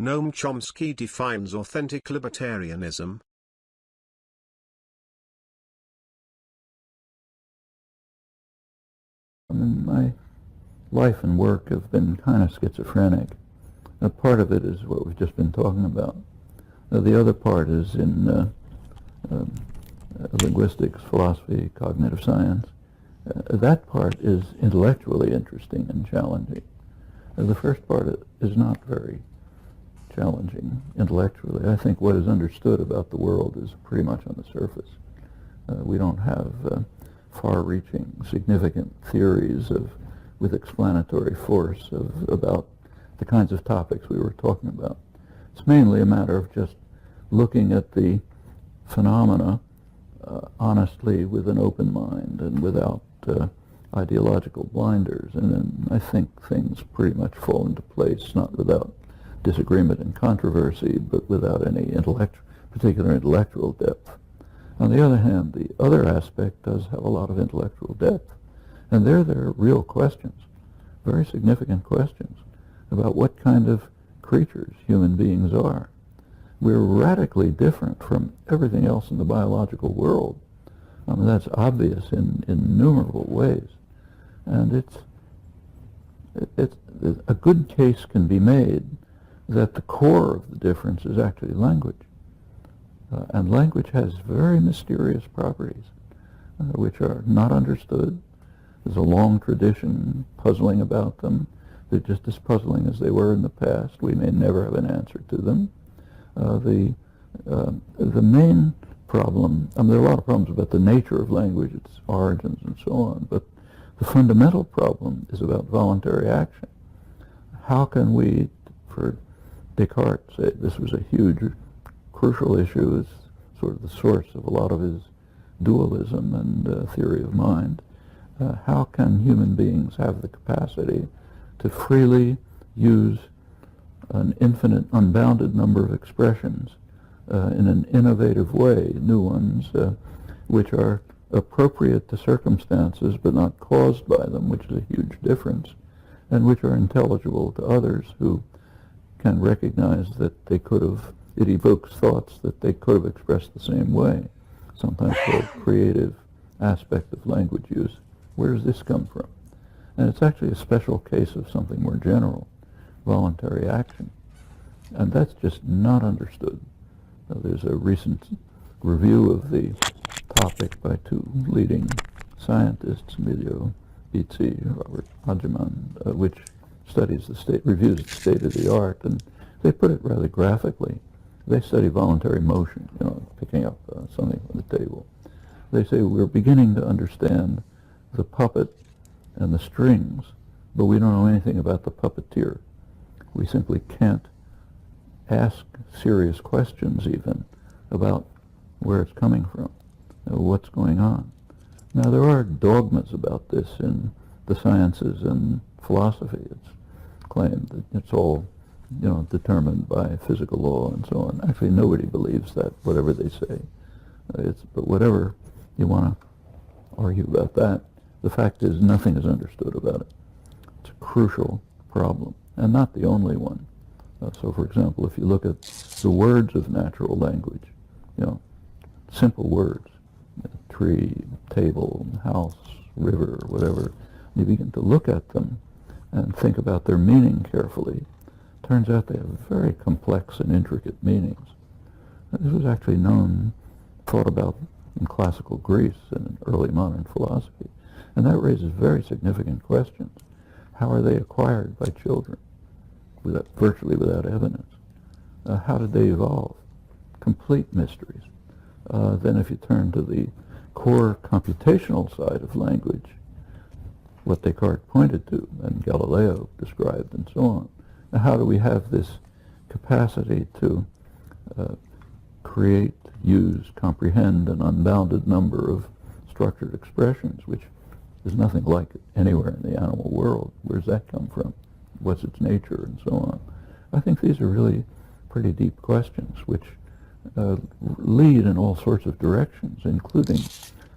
Noam Chomsky defines authentic libertarianism. My life and work have been kind of schizophrenic. A part of it is what we've just been talking about. The other part is in linguistics, philosophy, cognitive science. That part is intellectually interesting and challenging. The first part is not very challenging intellectually. I think what is understood about the world is pretty much on the surface. We don't have far-reaching, significant theories with explanatory force about the kinds of topics we were talking about. It's mainly a matter of just looking at the phenomena honestly with an open mind and without ideological blinders, and then I think things pretty much fall into place, not without disagreement and controversy, but without any particular intellectual depth. On the other hand, the other aspect does have a lot of intellectual depth, and there are real questions, very significant questions, about what kind of creatures human beings are. We're radically different from everything else in the biological world. I mean, that's obvious in innumerable ways. And a good case can be made that the core of the difference is actually language. And language has very mysterious properties, which are not understood. There's a long tradition puzzling about them. They're just as puzzling as they were in the past. We may never have an answer to them. The main problem, I mean, there are a lot of problems about the nature of language, its origins and so on, but the fundamental problem is about voluntary action. How can we, for Descartes, say this was a huge, crucial issue, is sort of the source of a lot of his dualism and theory of mind. How can human beings have the capacity to freely use an infinite, unbounded number of expressions in an innovative way, new ones, which are appropriate to circumstances but not caused by them, which is a huge difference, and which are intelligible to others who can recognize that they could have, it evokes thoughts that they could have expressed the same way, sometimes called creative aspect of language use. Where does this come from? And it's actually a special case of something more general, voluntary action. And that's just not understood. There's a recent review of the topic by two leading scientists, Emilio Bizzi, Robert Hageman, which reviews the state of the art, and they put it rather graphically. They study voluntary motion, picking up something from the table. They say we're beginning to understand the puppet and the strings, but we don't know anything about the puppeteer. We simply can't ask serious questions even about where it's coming from, what's going on. Now, there are dogmas about this in the sciences and philosophy. It's claimed that it's all, determined by physical law and so on. Actually, nobody believes that, whatever they say. But whatever you want to argue about that, the fact is nothing is understood about it. It's a crucial problem, and not the only one. So, for example, if you look at the words of natural language, simple words, tree, table, house, river, whatever, you begin to look at them and think about their meaning carefully. Turns out they have very complex and intricate meanings. This was actually thought about in classical Greece and in early modern philosophy. And that raises very significant questions. How are they acquired by children, virtually without evidence? How did they evolve? Complete mysteries. Then if you turn to the core computational side of language, what Descartes pointed to and Galileo described and so on, now, how do we have this capacity to create, use, comprehend an unbounded number of structured expressions, which is nothing like it anywhere in the animal world? Where does that come from? What's its nature, and so on? I think these are really pretty deep questions, which lead in all sorts of directions, including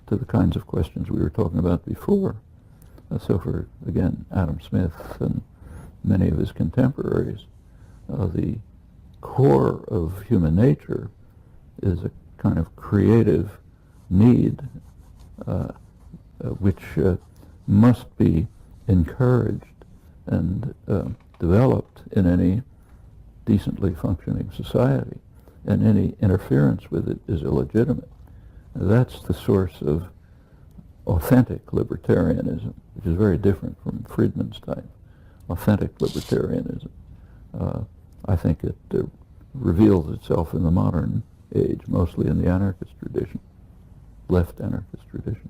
to the kinds of questions we were talking about before. So for, again, Adam Smith and many of his contemporaries, the core of human nature is a kind of creative need which must be encouraged and developed in any decently functioning society, and any interference with it is illegitimate. That's the source of authentic libertarianism, which is very different from Friedman's type. Authentic libertarianism. I think it reveals itself in the modern age, mostly in the anarchist tradition, left anarchist tradition.